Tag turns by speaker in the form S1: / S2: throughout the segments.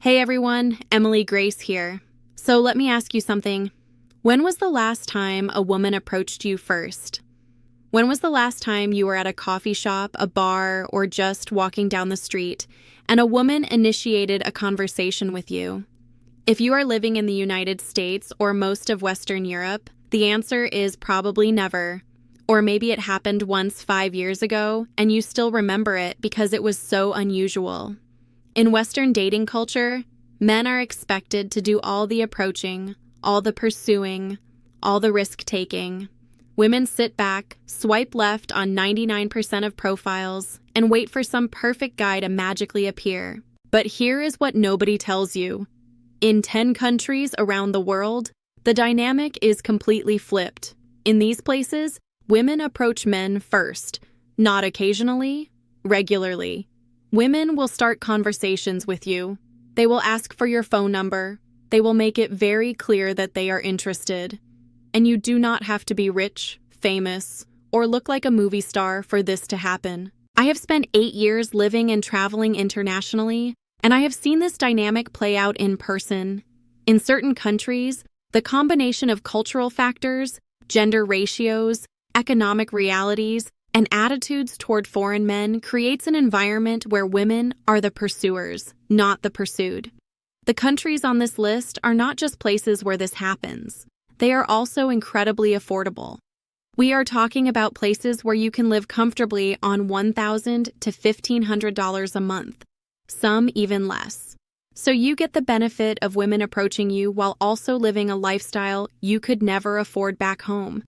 S1: Hey everyone, Emily Grace here. So let me ask you something. When was the last time a woman approached you first? When was the last time you were at a coffee shop, a bar, or just walking down the street, and a woman initiated a conversation with you? If you are living in the United States or most of Western Europe, the answer is probably never. Or maybe it happened once 5 years ago, and you still remember it because it was so unusual. In Western dating culture, men are expected to do all the approaching, all the pursuing, all the risk-taking. Women sit back, swipe left on 99% of profiles, and wait for some perfect guy to magically appear. But here is what nobody tells you. In 10 countries around the world, the dynamic is completely flipped. In these places, women approach men first, not occasionally, regularly. Women will start conversations with you. They will ask for your phone number. They will make it very clear that they are interested. And you do not have to be rich, famous, or look like a movie star for this to happen. I have spent 8 years living and traveling internationally, and I have seen this dynamic play out in person. In certain countries, the combination of cultural factors, gender ratios, economic realities, and attitudes toward foreign men creates an environment where women are the pursuers, not the pursued. The countries on this list are not just places where this happens. They are also incredibly affordable. We are talking about places where you can live comfortably on $1,000 to $1,500 a month, some even less. So you get the benefit of women approaching you while also living a lifestyle you could never afford back home.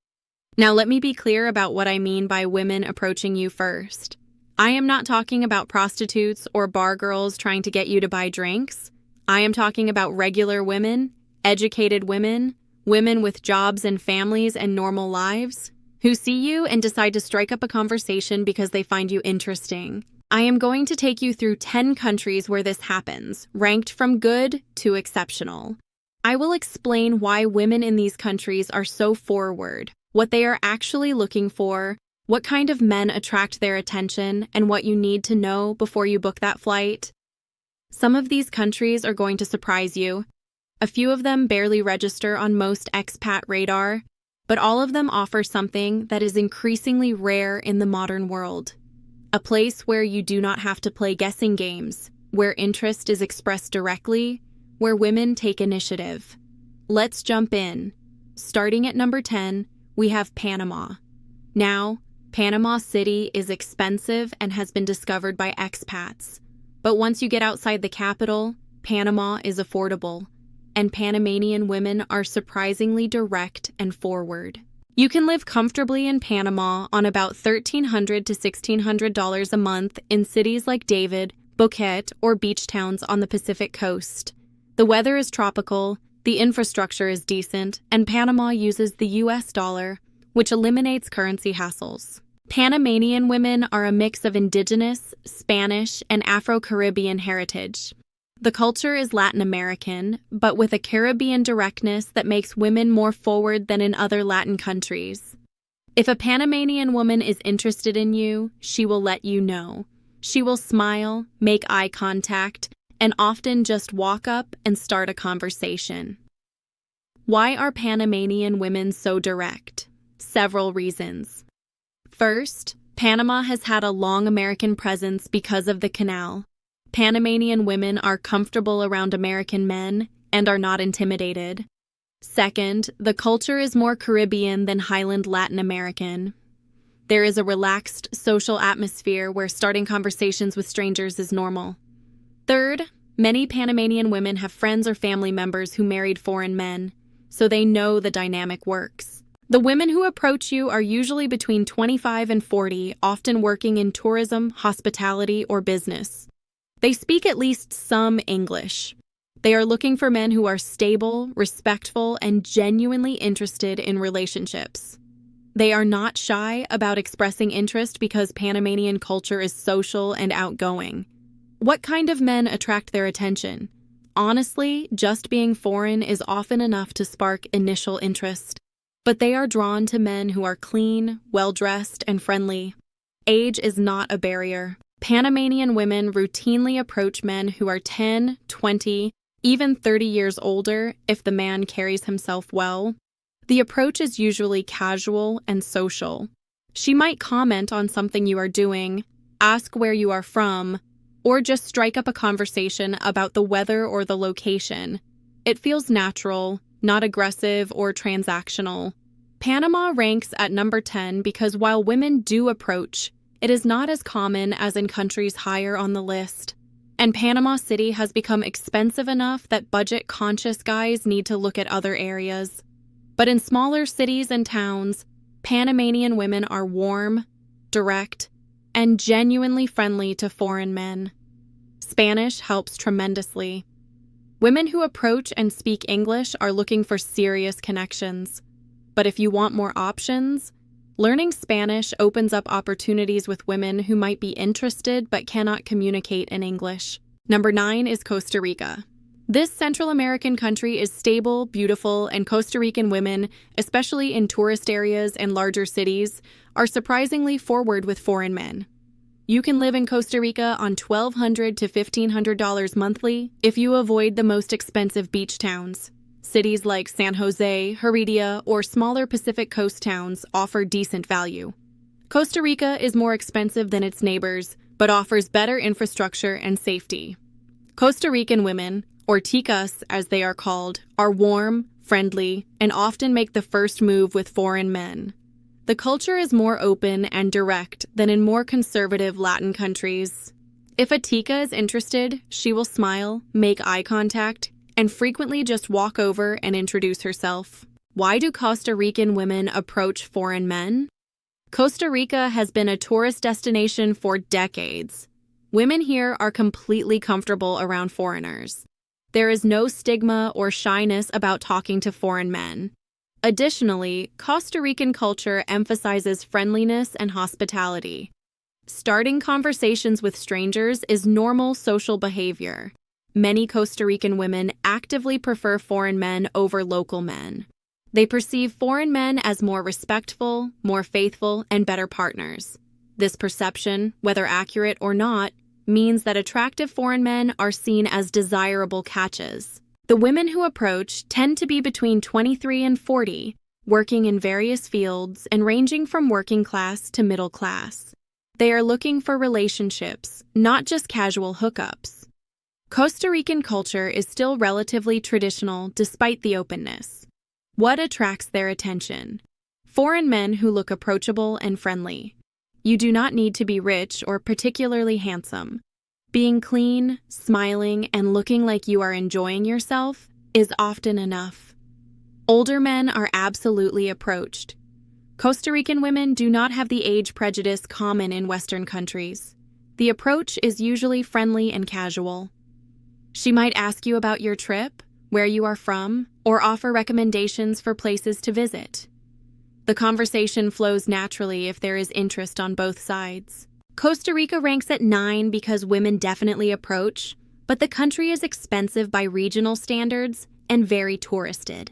S1: Now let me be clear about what I mean by women approaching you first. I am not talking about prostitutes or bar girls trying to get you to buy drinks. I am talking about regular women, educated women, women with jobs and families and normal lives, who see you and decide to strike up a conversation because they find you interesting. I am going to take you through 10 countries where this happens, ranked from good to exceptional. I will explain why women in these countries are so forward, what they are actually looking for, what kind of men attract their attention, and what you need to know before you book that flight. Some of these countries are going to surprise you. A few of them barely register on most expat radar, but all of them offer something that is increasingly rare in the modern world. A place where you do not have to play guessing games, where interest is expressed directly, where women take initiative. Let's jump in. Starting at number 10, we have Panama. Now, Panama City is expensive and has been discovered by expats. But once you get outside the capital, Panama is affordable, and Panamanian women are surprisingly direct and forward. You can live comfortably in Panama on about $1,300 to $1,600 a month in cities like David, Boquete, or beach towns on the Pacific coast. The weather is tropical, the infrastructure is decent, and Panama uses the US dollar, which eliminates currency hassles. Panamanian women are a mix of indigenous, Spanish, and Afro-Caribbean heritage. The culture is Latin American, but with a Caribbean directness that makes women more forward than in other Latin countries. If a Panamanian woman is interested in you, she will let you know. She will smile, make eye contact, and often just walk up and start a conversation. Why are Panamanian women so direct? Several reasons. First, Panama has had a long American presence because of the canal. Panamanian women are comfortable around American men and are not intimidated. Second, the culture is more Caribbean than Highland Latin American. There is a relaxed social atmosphere where starting conversations with strangers is normal. Third, many Panamanian women have friends or family members who married foreign men, so they know the dynamic works. The women who approach you are usually between 25 and 40, often working in tourism, hospitality, or business. They speak at least some English. They are looking for men who are stable, respectful, and genuinely interested in relationships. They are not shy about expressing interest because Panamanian culture is social and outgoing. What kind of men attract their attention? Honestly, just being foreign is often enough to spark initial interest. But they are drawn to men who are clean, well-dressed, and friendly. Age is not a barrier. Panamanian women routinely approach men who are 10, 20, even 30 years older if the man carries himself well. The approach is usually casual and social. She might comment on something you are doing, ask where you are from, or just strike up a conversation about the weather or the location. It feels natural, not aggressive or transactional. Panama ranks at number 10 because while women do approach, it is not as common as in countries higher on the list. And Panama City has become expensive enough that budget-conscious guys need to look at other areas. But in smaller cities and towns, Panamanian women are warm, direct, and genuinely friendly to foreign men. Spanish helps tremendously. Women who approach and speak English are looking for serious connections. But if you want more options, learning Spanish opens up opportunities with women who might be interested but cannot communicate in English. Number 9 is Costa Rica. This Central American country is stable, beautiful, and Costa Rican women, especially in tourist areas and larger cities, are surprisingly forward with foreign men. You can live in Costa Rica on $1,200 to $1,500 monthly if you avoid the most expensive beach towns. Cities like San Jose, Heredia, or smaller Pacific Coast towns offer decent value. Costa Rica is more expensive than its neighbors, but offers better infrastructure and safety. Costa Rican women, or ticas as they are called, are warm, friendly, and often make the first move with foreign men. The culture is more open and direct than in more conservative Latin countries. If a tica is interested, she will smile, make eye contact, and frequently just walk over and introduce herself. Why do Costa Rican women approach foreign men? Costa Rica has been a tourist destination for decades. Women here are completely comfortable around foreigners. There is no stigma or shyness about talking to foreign men. Additionally, Costa Rican culture emphasizes friendliness and hospitality. Starting conversations with strangers is normal social behavior. Many Costa Rican women actively prefer foreign men over local men. They perceive foreign men as more respectful, more faithful, and better partners. This perception, whether accurate or not, means that attractive foreign men are seen as desirable catches. The women who approach tend to be between 23 and 40, working in various fields and ranging from working class to middle class. They are looking for relationships, not just casual hookups. Costa Rican culture is still relatively traditional despite the openness. What attracts their attention? Foreign men who look approachable and friendly. You do not need to be rich or particularly handsome. Being clean, smiling, and looking like you are enjoying yourself is often enough. Older men are absolutely approached. Costa Rican women do not have the age prejudice common in Western countries. The approach is usually friendly and casual. She might ask you about your trip, where you are from, or offer recommendations for places to visit. The conversation flows naturally if there is interest on both sides. Costa Rica ranks at 9 because women definitely approach, but the country is expensive by regional standards and very touristed.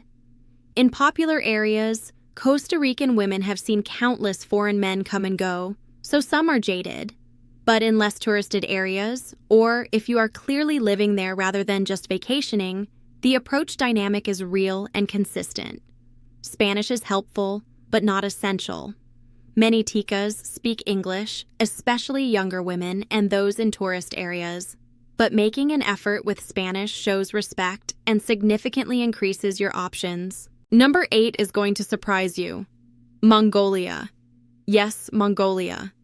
S1: In popular areas, Costa Rican women have seen countless foreign men come and go, so some are jaded. But in less touristed areas, or if you are clearly living there rather than just vacationing, the approach dynamic is real and consistent. Spanish is helpful, but not essential. Many ticas speak English, especially younger women and those in tourist areas. But making an effort with Spanish shows respect and significantly increases your options. Number 8 is going to surprise you. Mongolia. Yes, Mongolia.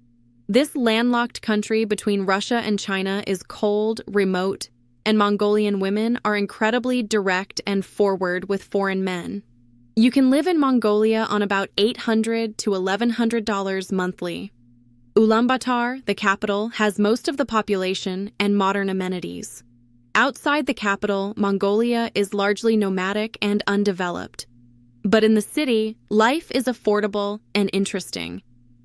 S1: This landlocked country between Russia and China is cold, remote, and Mongolian women are incredibly direct and forward with foreign men. You can live in Mongolia on about $800 to $1,100 monthly. Ulaanbaatar, the capital, has most of the population and modern amenities. Outside the capital, Mongolia is largely nomadic and undeveloped. But in the city, life is affordable and interesting.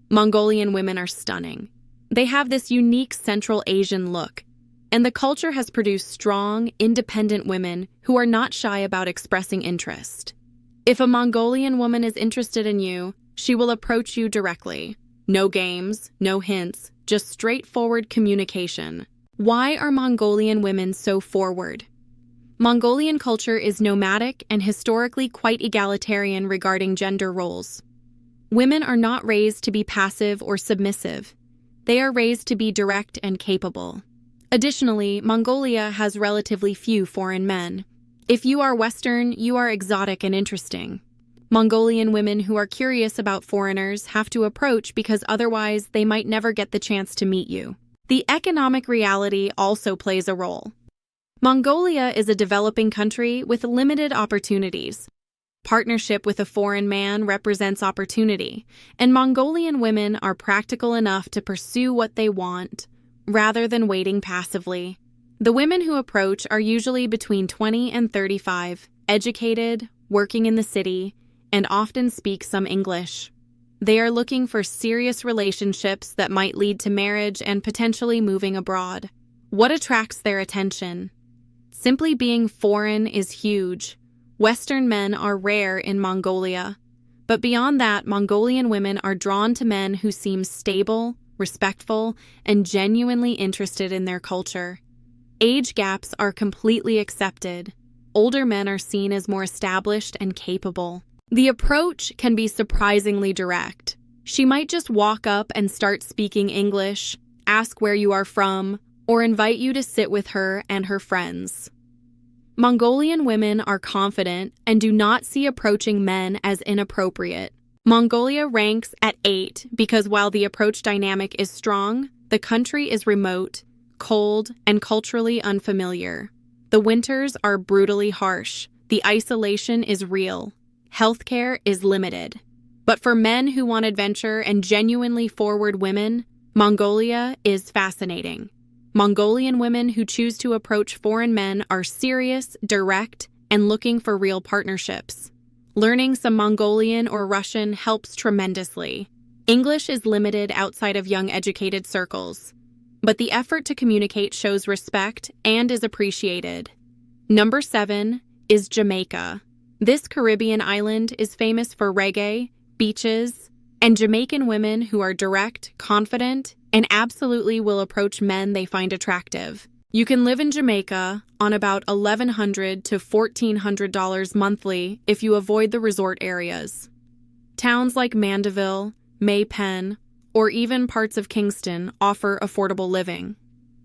S1: Mongolian women are stunning. They have this unique Central Asian look, and the culture has produced strong, independent women who are not shy about expressing interest. If a Mongolian woman is interested in you, she will approach you directly. No games, no hints, just straightforward communication. Why are Mongolian women so forward? Mongolian culture is nomadic and historically quite egalitarian regarding gender roles. Women are not raised to be passive or submissive. They are raised to be direct and capable. Additionally, Mongolia has relatively few foreign men. If you are Western, you are exotic and interesting. Mongolian women who are curious about foreigners have to approach because otherwise they might never get the chance to meet you. The economic reality also plays a role. Mongolia is a developing country with limited opportunities. Partnership with a foreign man represents opportunity, and Mongolian women are practical enough to pursue what they want, rather than waiting passively. The women who approach are usually between 20 and 35, educated, working in the city, and often speak some English. They are looking for serious relationships that might lead to marriage and potentially moving abroad. What attracts their attention? Simply being foreign is huge. Western men are rare in Mongolia. But beyond that, Mongolian women are drawn to men who seem stable, respectful, and genuinely interested in their culture. Age gaps are completely accepted. Older men are seen as more established and capable. The approach can be surprisingly direct. She might just walk up and start speaking English, ask where you are from, or invite you to sit with her and her friends. Mongolian women are confident and do not see approaching men as inappropriate. Mongolia ranks at 8 because while the approach dynamic is strong, the country is remote, cold, and culturally unfamiliar. The winters are brutally harsh. The isolation is real. Healthcare is limited. But for men who want adventure and genuinely forward women, Mongolia is fascinating. Mongolian women who choose to approach foreign men are serious, direct, and looking for real partnerships. Learning some Mongolian or Russian helps tremendously. English is limited outside of young educated circles, but the effort to communicate shows respect and is appreciated. Number 7 is Jamaica. This Caribbean island is famous for reggae, beaches, and Jamaican women who are direct, confident, and absolutely will approach men they find attractive. You can live in Jamaica on about $1,100 to $1,400 monthly if you avoid the resort areas. Towns like Mandeville, May Pen, or even parts of Kingston offer affordable living.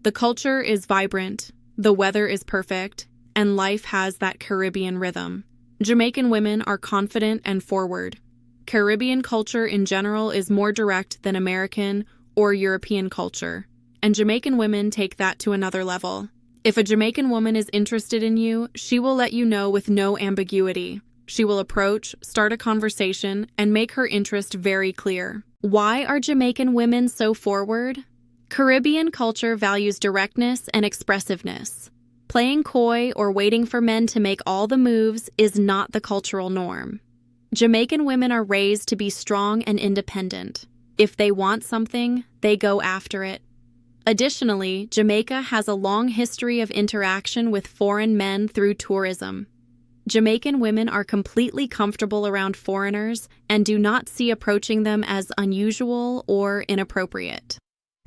S1: The culture is vibrant, the weather is perfect, and life has that Caribbean rhythm. Jamaican women are confident and forward. Caribbean culture in general is more direct than American or European culture, and Jamaican women take that to another level. If a Jamaican woman is interested in you, she will let you know with no ambiguity. She will approach, start a conversation, and make her interest very clear. Why are Jamaican women so forward? Caribbean culture values directness and expressiveness. Playing coy or waiting for men to make all the moves is not the cultural norm. Jamaican women are raised to be strong and independent. If they want something, they go after it. Additionally, Jamaica has a long history of interaction with foreign men through tourism. Jamaican women are completely comfortable around foreigners and do not see approaching them as unusual or inappropriate.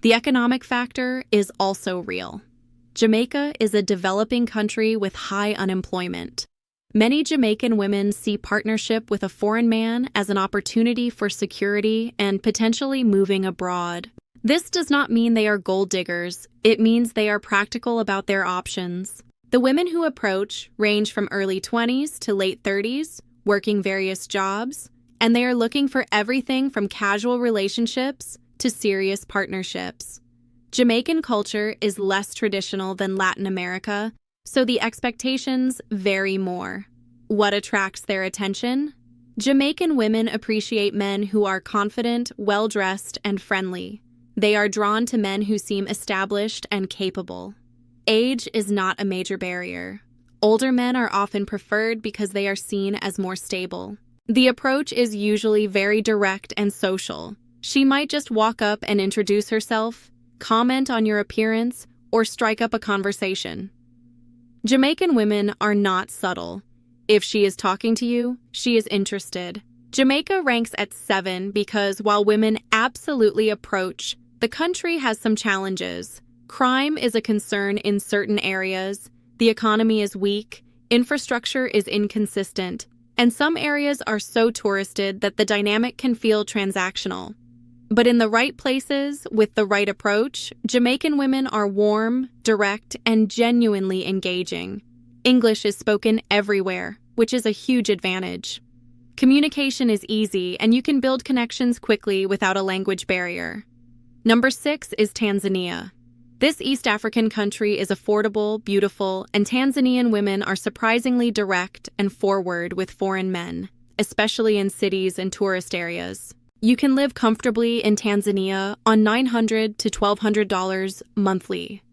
S1: The economic factor is also real. Jamaica is a developing country with high unemployment. Many Jamaican women see partnership with a foreign man as an opportunity for security and potentially moving abroad. This does not mean they are gold diggers. It means they are practical about their options. The women who approach range from early 20s to late 30s, working various jobs, and they are looking for everything from casual relationships to serious partnerships. Jamaican culture is less traditional than Latin America, so the expectations vary more. What attracts their attention? Jamaican women appreciate men who are confident, well-dressed, and friendly. They are drawn to men who seem established and capable. Age is not a major barrier. Older men are often preferred because they are seen as more stable. The approach is usually very direct and social. She might just walk up and introduce herself, comment on your appearance, or strike up a conversation. Jamaican women are not subtle. If she is talking to you, she is interested. Jamaica ranks at 7 because while women absolutely approach, the The country has some challenges. Crime is a concern in certain areas, the economy is weak, infrastructure is inconsistent, and some areas are so touristed that the dynamic can feel transactional. But in the right places, with the right approach, Jamaican women are warm, direct, and genuinely engaging. English is spoken everywhere, which is a huge advantage. Communication is easy, and you can build connections quickly without a language barrier. Number 6 is Tanzania. This East African country is affordable, beautiful, and Tanzanian women are surprisingly direct and forward with foreign men, especially in cities and tourist areas. You can live comfortably in Tanzania on $900 to $1,200 monthly.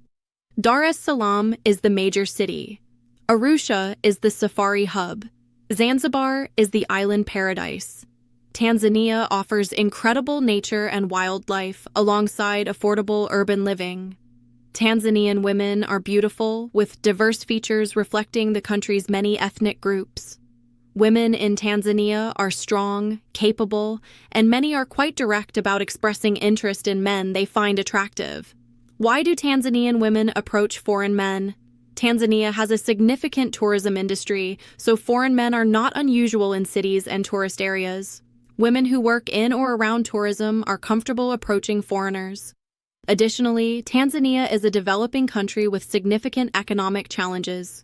S1: Dar es Salaam is the major city. Arusha is the safari hub. Zanzibar is the island paradise. Tanzania offers incredible nature and wildlife alongside affordable urban living. Tanzanian women are beautiful, with diverse features reflecting the country's many ethnic groups. Women in Tanzania are strong, capable, and many are quite direct about expressing interest in men they find attractive. Why do Tanzanian women approach foreign men? Tanzania has a significant tourism industry, so foreign men are not unusual in cities and tourist areas. Women who work in or around tourism are comfortable approaching foreigners. Additionally, Tanzania is a developing country with significant economic challenges.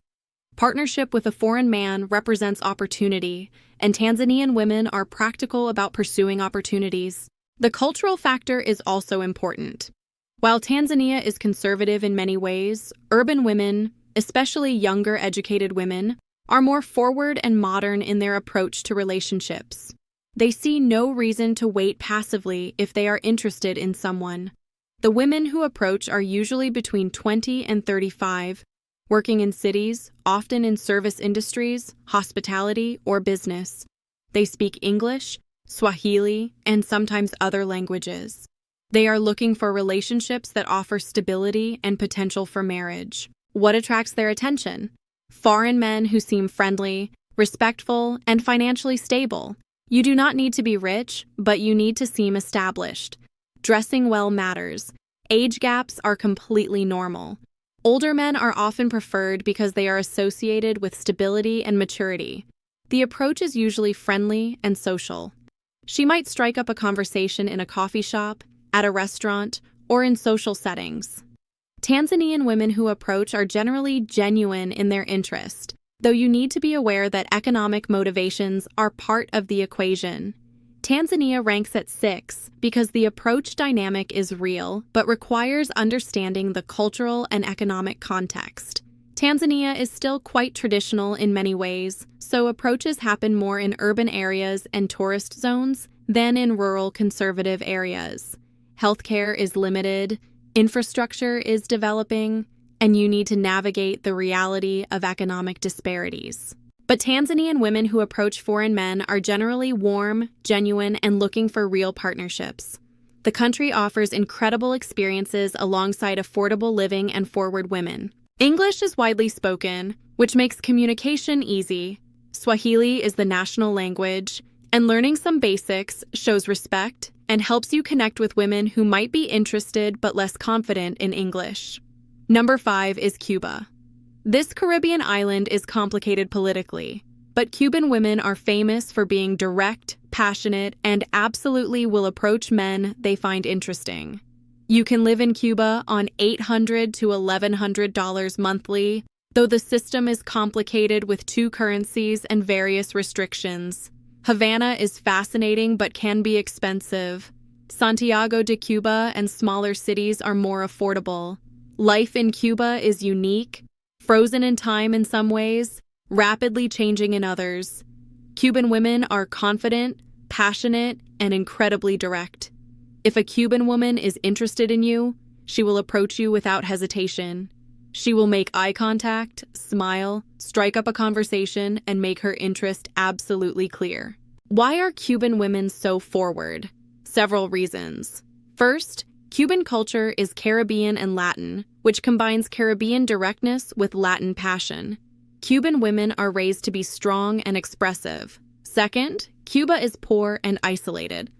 S1: Partnership with a foreign man represents opportunity, and Tanzanian women are practical about pursuing opportunities. The cultural factor is also important. While Tanzania is conservative in many ways, urban women, especially younger educated women, are more forward and modern in their approach to relationships. They see no reason to wait passively if they are interested in someone. The women who approach are usually between 20 and 35, working in cities, often in service industries, hospitality, or business. They speak English, Swahili, and sometimes other languages. They are looking for relationships that offer stability and potential for marriage. What attracts their attention? Foreign men who seem friendly, respectful, and financially stable. You do not need to be rich, but you need to seem established. Dressing well matters. Age gaps are completely normal. Older men are often preferred because they are associated with stability and maturity. The approach is usually friendly and social. She might strike up a conversation in a coffee shop, at a restaurant, or in social settings. Tanzanian women who approach are generally genuine in their interest, though you need to be aware that economic motivations are part of the equation. Tanzania ranks at 6 because the approach dynamic is real, but requires understanding the cultural and economic context. Tanzania is still quite traditional in many ways, so approaches happen more in urban areas and tourist zones than in rural conservative areas. Healthcare is limited, infrastructure is developing, and you need to navigate the reality of economic disparities. But Tanzanian women who approach foreign men are generally warm, genuine, and looking for real partnerships. The country offers incredible experiences alongside affordable living and forward women. English is widely spoken, which makes communication easy. Swahili is the national language, and learning some basics shows respect and helps you connect with women who might be interested but less confident in English. Number 5 is Cuba. This Caribbean island is complicated politically, but Cuban women are famous for being direct, passionate, and absolutely will approach men they find interesting. You can live in Cuba on $800 to $1,100 monthly, though the system is complicated with 2 currencies and various restrictions. Havana is fascinating but can be expensive. Santiago de Cuba and smaller cities are more affordable. Life in Cuba is unique, frozen in time in some ways, rapidly changing in others. Cuban women are confident, passionate, and incredibly direct. If a Cuban woman is interested in you, she will approach you without hesitation. She will make eye contact, smile, strike up a conversation, and make her interest absolutely clear. Why are Cuban women so forward? Several reasons. First, Cuban culture is Caribbean and Latin, which combines Caribbean directness with Latin passion. Cuban women are raised to be strong and expressive. Second, Cuba is poor and isolated.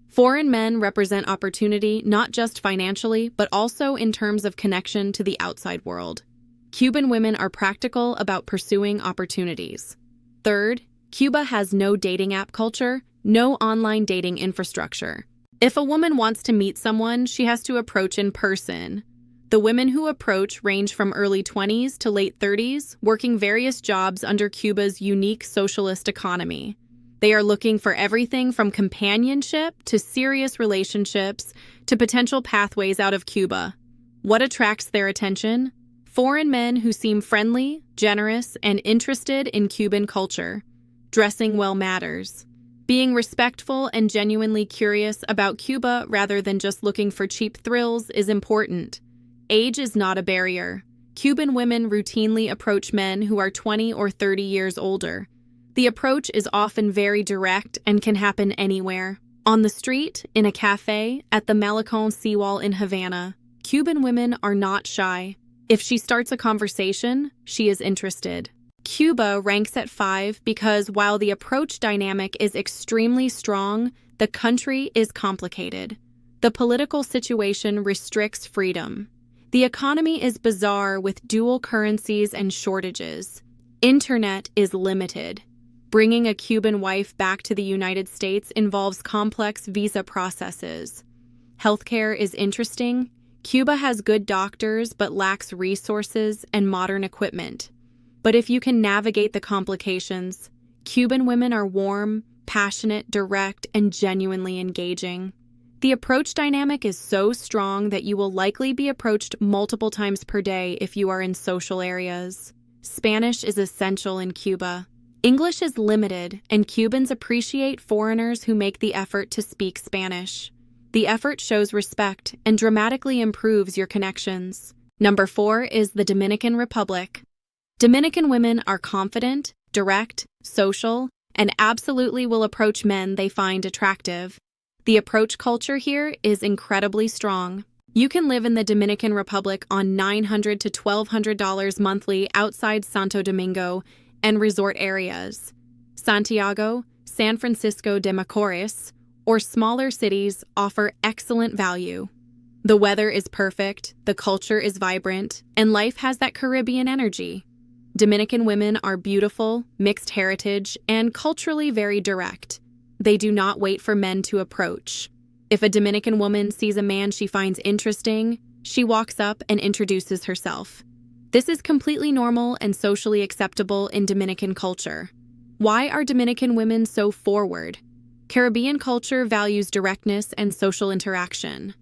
S1: Foreign men represent opportunity not just financially, but also in terms of connection to the outside world. Cuban women are practical about pursuing opportunities. Third, Cuba has no dating app culture, no online dating infrastructure. If a woman wants to meet someone, she has to approach in person. The women who approach range from early 20s to late 30s, working various jobs under Cuba's unique socialist economy. They are looking for everything from companionship to serious relationships to potential pathways out of Cuba. What attracts their attention? Foreign men who seem friendly, generous, and interested in Cuban culture. Dressing well matters. Being respectful and genuinely curious about Cuba rather than just looking for cheap thrills is important. Age is not a barrier. Cuban women routinely approach men who are 20 or 30 years older. The approach is often very direct and can happen anywhere. On the street, in a cafe, at the Malecon seawall in Havana. Cuban women are not shy. If she starts a conversation, she is interested. Cuba ranks at 5 because while the approach dynamic is extremely strong, the country is complicated. The political situation restricts freedom. The economy is bizarre with dual currencies and shortages. Internet is limited. Bringing a Cuban wife back to the United States involves complex visa processes. Healthcare is interesting. Cuba has good doctors but lacks resources and modern equipment. But if you can navigate the complications, Cuban women are warm, passionate, direct, and genuinely engaging. The approach dynamic is so strong that you will likely be approached multiple times per day if you are in social areas. Spanish is essential in Cuba. English is limited, and Cubans appreciate foreigners who make the effort to speak Spanish. The effort shows respect and dramatically improves your connections. Number 4 is the Dominican Republic. Dominican women are confident, direct, social, and absolutely will approach men they find attractive. The approach culture here is incredibly strong. You can live in the Dominican Republic on $900 to $1,200 monthly outside Santo Domingo and resort areas. Santiago, San Francisco de Macorís, or smaller cities offer excellent value. The weather is perfect, the culture is vibrant, and life has that Caribbean energy. Dominican women are beautiful, mixed heritage, and culturally very direct. They do not wait for men to approach. If a Dominican woman sees a man she finds interesting, she walks up and introduces herself. This is completely normal and socially acceptable in Dominican culture. Why are Dominican women so forward? Caribbean culture values directness and social interaction.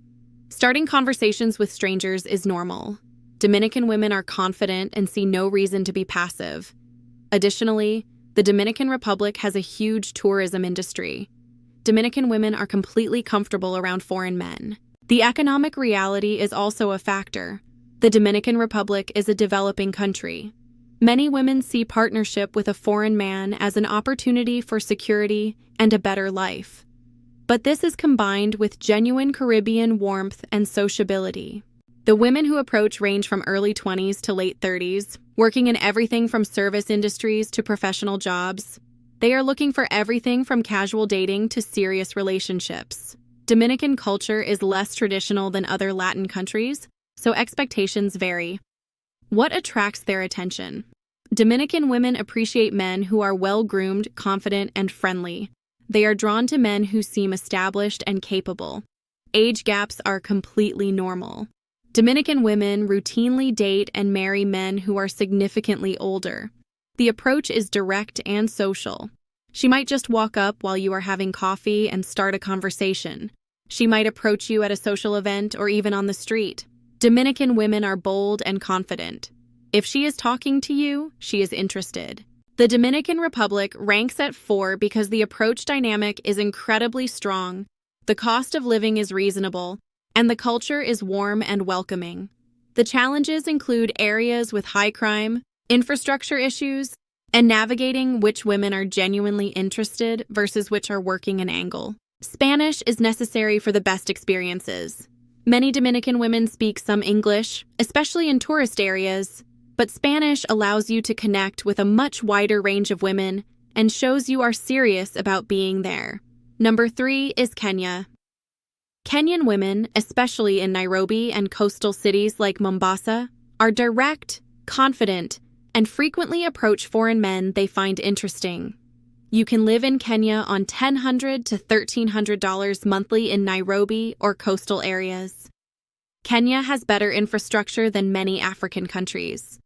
S1: Starting conversations with strangers is normal. Dominican women are confident and see no reason to be passive. Additionally, the Dominican Republic has a huge tourism industry. Dominican women are completely comfortable around foreign men. The economic reality is also a factor. The Dominican Republic is a developing country. Many women see partnership with a foreign man as an opportunity for security and a better life. But this is combined with genuine Caribbean warmth and sociability. The women who approach range from early 20s to late 30s, working in everything from service industries to professional jobs. They are looking for everything from casual dating to serious relationships. Dominican culture is less traditional than other Latin countries, so expectations vary. What attracts their attention? Dominican women appreciate men who are well-groomed, confident, and friendly. They are drawn to men who seem established and capable. Age gaps are completely normal. Dominican women routinely date and marry men who are significantly older. The approach is direct and social. She might just walk up while you are having coffee and start a conversation. She might approach you at a social event or even on the street. Dominican women are bold and confident. If she is talking to you, she is interested. The Dominican Republic ranks at 4 because the approach dynamic is incredibly strong, the cost of living is reasonable, and the culture is warm and welcoming. The challenges include areas with high crime, infrastructure issues, and navigating which women are genuinely interested versus which are working an angle. Spanish is necessary for the best experiences. Many Dominican women speak some English, especially in tourist areas, but Spanish allows you to connect with a much wider range of women and shows you are serious about being there. Number 3 is Kenya. Kenyan women, especially in Nairobi and coastal cities like Mombasa, are direct, confident, and frequently approach foreign men they find interesting. You can live in Kenya on $1,000 to $1,300 monthly in Nairobi or coastal areas. Kenya has better infrastructure than many African countries.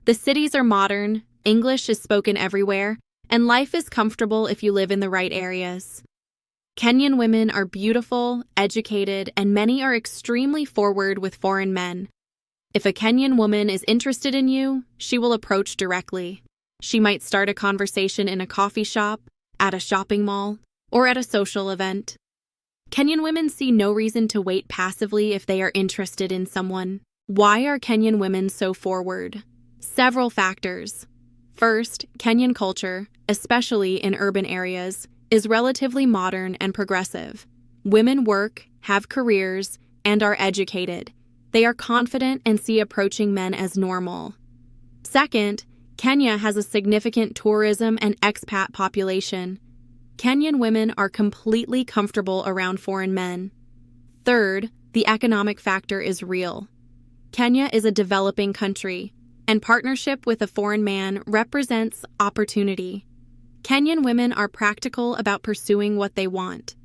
S1: The cities are modern, English is spoken everywhere, and life is comfortable if you live in the right areas. Kenyan women are beautiful, educated, and many are extremely forward with foreign men. If a Kenyan woman is interested in you, she will approach directly. She might start a conversation in a coffee shop, at a shopping mall, or at a social event. Kenyan women see no reason to wait passively if they are interested in someone. Why are Kenyan women so forward? Several factors. First, Kenyan culture, especially in urban areas, is relatively modern and progressive. Women work, have careers, and are educated. They are confident and see approaching men as normal. Second, Kenya has a significant tourism and expat population. Kenyan women are completely comfortable around foreign men. Third, the economic factor is real. Kenya is a developing country, and partnership with a foreign man represents opportunity. Kenyan women are practical about pursuing what they want.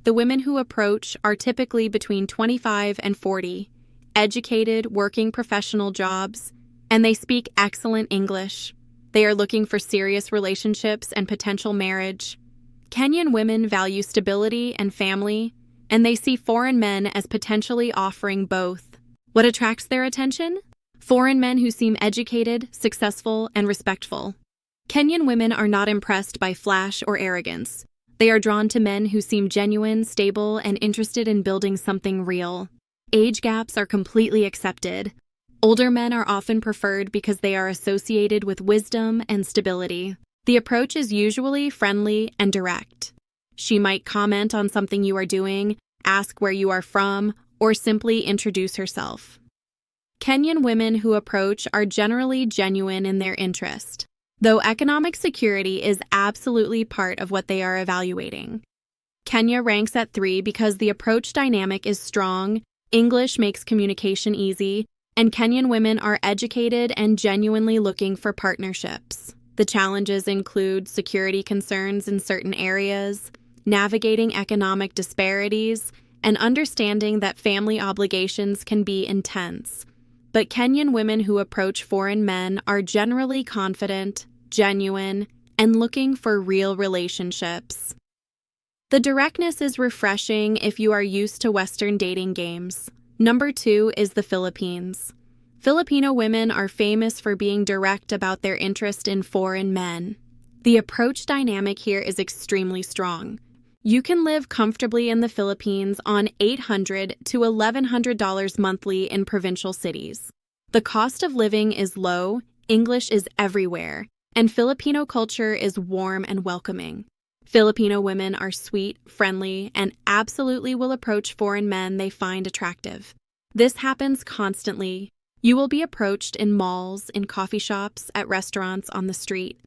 S1: The women who approach are typically between 25 and 40, educated, working professional jobs, and they speak excellent English. They are looking for serious relationships and potential marriage. Kenyan women value stability and family, and they see foreign men as potentially offering both. What attracts their attention? Foreign men who seem educated, successful, and respectful. Kenyan women are not impressed by flash or arrogance. They are drawn to men who seem genuine, stable, and interested in building something real. Age gaps are completely accepted. Older men are often preferred because they are associated with wisdom and stability. The approach is usually friendly and direct. She might comment on something you are doing, ask where you are from, or simply introduce herself. Kenyan women who approach are generally genuine in their interest, though economic security is absolutely part of what they are evaluating. Kenya ranks at 3 because the approach dynamic is strong, English makes communication easy, and Kenyan women are educated and genuinely looking for partnerships. The challenges include security concerns in certain areas, navigating economic disparities, and understanding that family obligations can be intense. But Kenyan women who approach foreign men are generally confident, genuine, and looking for real relationships. The directness is refreshing if you are used to Western dating games. Number 2 is the Philippines. Filipino women are famous for being direct about their interest in foreign men. The approach dynamic here is extremely strong. You can live comfortably in the Philippines on $800 to $1,100 monthly in provincial cities. The cost of living is low, English is everywhere, and Filipino culture is warm and welcoming. Filipino women are sweet, friendly, and absolutely will approach foreign men they find attractive. This happens constantly. You will be approached in malls, in coffee shops, at restaurants, on the street.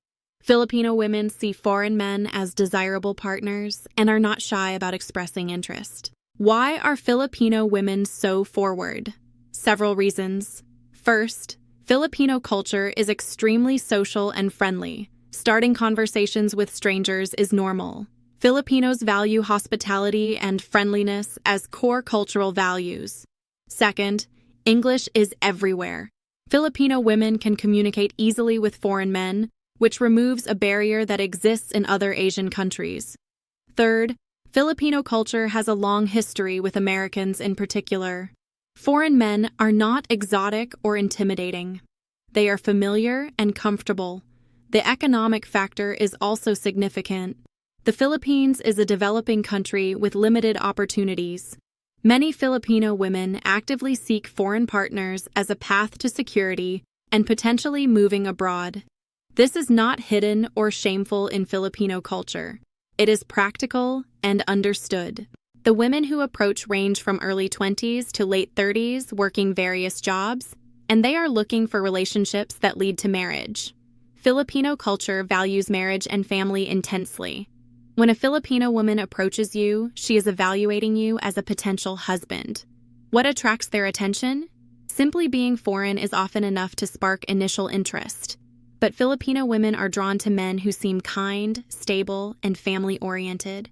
S1: Filipino women see foreign men as desirable partners and are not shy about expressing interest. Why are Filipino women so forward? Several reasons. First, Filipino culture is extremely social and friendly. Starting conversations with strangers is normal. Filipinos value hospitality and friendliness as core cultural values. Second, English is everywhere. Filipino women can communicate easily with foreign men, which removes a barrier that exists in other Asian countries. Third, Filipino culture has a long history with Americans in particular. Foreign men are not exotic or intimidating. They are familiar and comfortable. The economic factor is also significant. The Philippines is a developing country with limited opportunities. Many Filipino women actively seek foreign partners as a path to security and potentially moving abroad. This is not hidden or shameful in Filipino culture. It is practical and understood. The women who approach range from early 20s to late 30s, working various jobs, and they are looking for relationships that lead to marriage. Filipino culture values marriage and family intensely. When a Filipino woman approaches you, she is evaluating you as a potential husband. What attracts their attention? Simply being foreign is often enough to spark initial interest. But Filipino women are drawn to men who seem kind, stable, and family-oriented.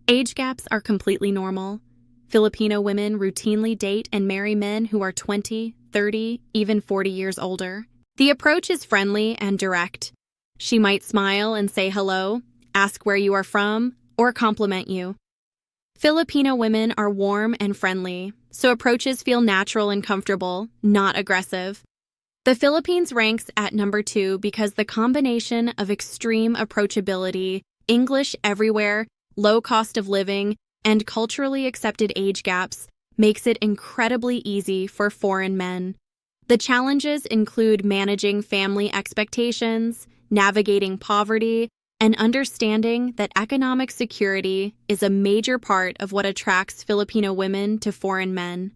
S1: Age gaps are completely normal. Filipino women routinely date and marry men who are 20, 30, even 40 years older. The approach is friendly and direct. She might smile and say hello, ask where you are from, or compliment you. Filipino women are warm and friendly, so approaches feel natural and comfortable, not aggressive. The Philippines ranks at number 2 because the combination of extreme approachability, English everywhere, low cost of living, and culturally accepted age gaps makes it incredibly easy for foreign men. The challenges include managing family expectations, navigating poverty, and understanding that economic security is a major part of what attracts Filipino women to foreign men.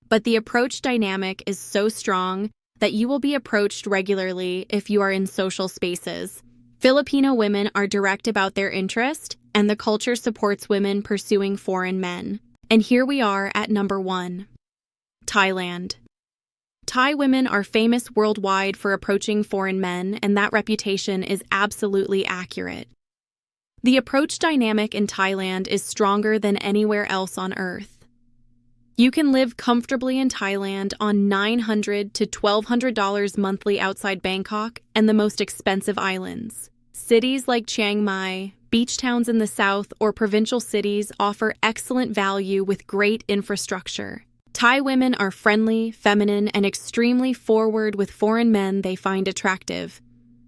S1: But the approach dynamic is so strong that you will be approached regularly if you are in social spaces. Filipino women are direct about their interest, and the culture supports women pursuing foreign men. And here we are at number 1. Thailand. Thai women are famous worldwide for approaching foreign men, and that reputation is absolutely accurate. The approach dynamic in Thailand is stronger than anywhere else on Earth. You can live comfortably in Thailand on $900 to $1,200 monthly outside Bangkok and the most expensive islands. Cities like Chiang Mai, beach towns in the south, or provincial cities offer excellent value with great infrastructure. Thai women are friendly, feminine, and extremely forward with foreign men they find attractive.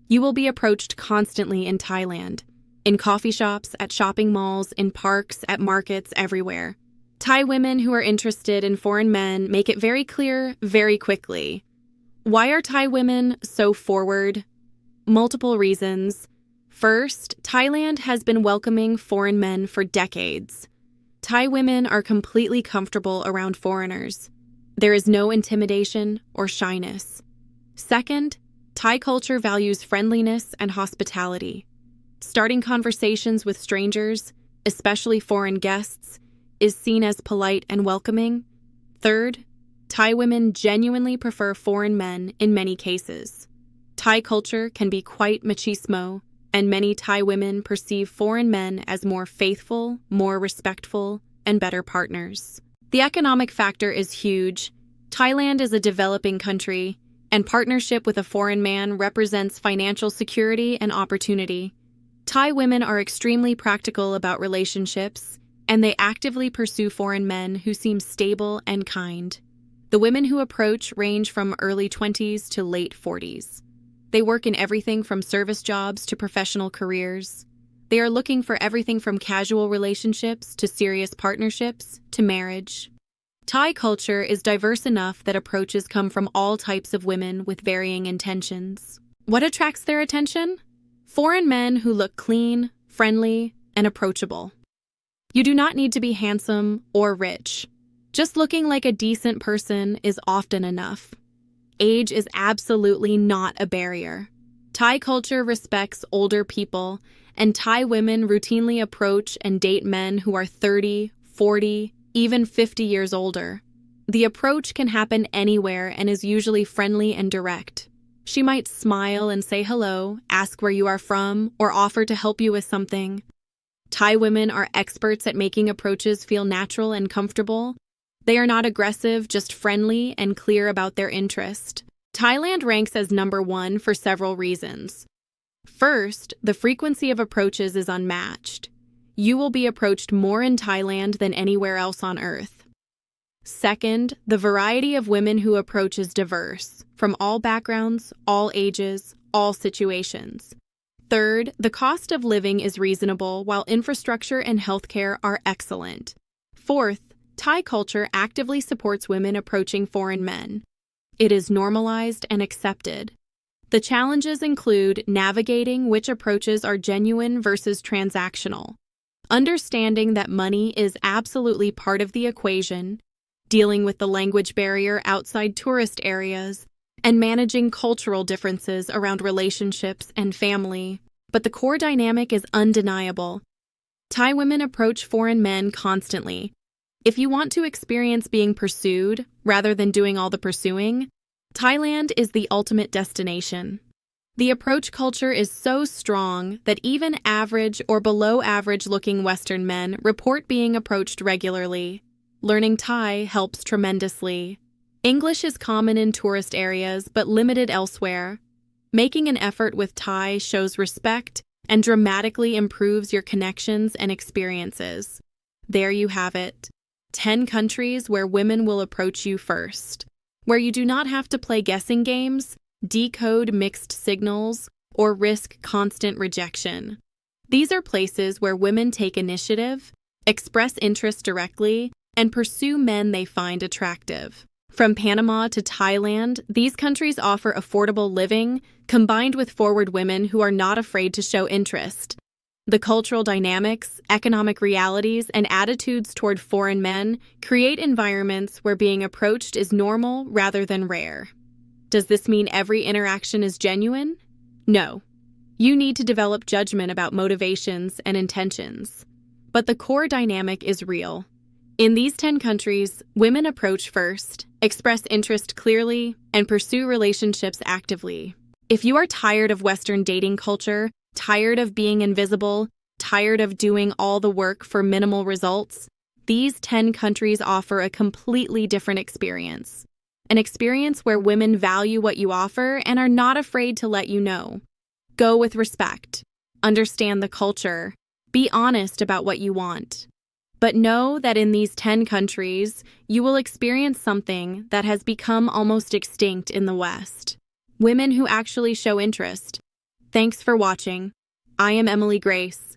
S1: You will be approached constantly in Thailand, in coffee shops, at shopping malls, in parks, at markets, everywhere. Thai women who are interested in foreign men make it very clear very quickly. Why are Thai women so forward? Multiple reasons. First, Thailand has been welcoming foreign men for decades. Thai women are completely comfortable around foreigners. There is no intimidation or shyness. Second, Thai culture values friendliness and hospitality. Starting conversations with strangers, especially foreign guests, is seen as polite and welcoming. Third, Thai women genuinely prefer foreign men in many cases. Thai culture can be quite machismo, and many Thai women perceive foreign men as more faithful, more respectful, and better partners. The economic factor is huge. Thailand is a developing country, and partnership with a foreign man represents financial security and opportunity. Thai women are extremely practical about relationships, and they actively pursue foreign men who seem stable and kind. The women who approach range from early 20s to late 40s. They work in everything from service jobs to professional careers. They are looking for everything from casual relationships to serious partnerships to marriage. Thai culture is diverse enough that approaches come from all types of women with varying intentions. What attracts their attention? Foreign men who look clean, friendly, and approachable. You do not need to be handsome or rich. Just looking like a decent person is often enough. Age is absolutely not a barrier. Thai culture respects older people, and Thai women routinely approach and date men who are 30, 40, even 50 years older. The approach can happen anywhere and is usually friendly and direct. She might smile and say hello, ask where you are from, or offer to help you with something. Thai women are experts at making approaches feel natural and comfortable. They are not aggressive, just friendly and clear about their interest. Thailand ranks as number 1 for several reasons. First, the frequency of approaches is unmatched. You will be approached more in Thailand than anywhere else on Earth. Second, the variety of women who approach is diverse, from all backgrounds, all ages, all situations. Third, the cost of living is reasonable while infrastructure and healthcare are excellent. Fourth, Thai culture actively supports women approaching foreign men. It is normalized and accepted. The challenges include navigating which approaches are genuine versus transactional, understanding that money is absolutely part of the equation, dealing with the language barrier outside tourist areas, and managing cultural differences around relationships and family. But the core dynamic is undeniable. Thai women approach foreign men constantly. If you want to experience being pursued rather than doing all the pursuing, Thailand is the ultimate destination. The approach culture is so strong that even average or below average looking Western men report being approached regularly. Learning Thai helps tremendously. English is common in tourist areas but limited elsewhere. Making an effort with Thai shows respect and dramatically improves your connections and experiences. There you have it. 10 countries where women will approach you first, where you do not have to play guessing games, decode mixed signals, or risk constant rejection. These are places where women take initiative, express interest directly, and pursue men they find attractive. From Panama to Thailand, these countries offer affordable living, combined with forward women who are not afraid to show interest. The cultural dynamics, economic realities, and attitudes toward foreign men create environments where being approached is normal rather than rare. Does this mean every interaction is genuine? No. You need to develop judgment about motivations and intentions. But the core dynamic is real. In these 10 countries, women approach first, express interest clearly, and pursue relationships actively. If you are tired of Western dating culture, tired of being invisible, tired of doing all the work for minimal results, these 10 countries offer a completely different experience. An experience where women value what you offer and are not afraid to let you know. Go with respect. Understand the culture. Be honest about what you want. But know that in these 10 countries, you will experience something that has become almost extinct in the West. Women who actually show interest. Thanks for watching. I am Emily Grace.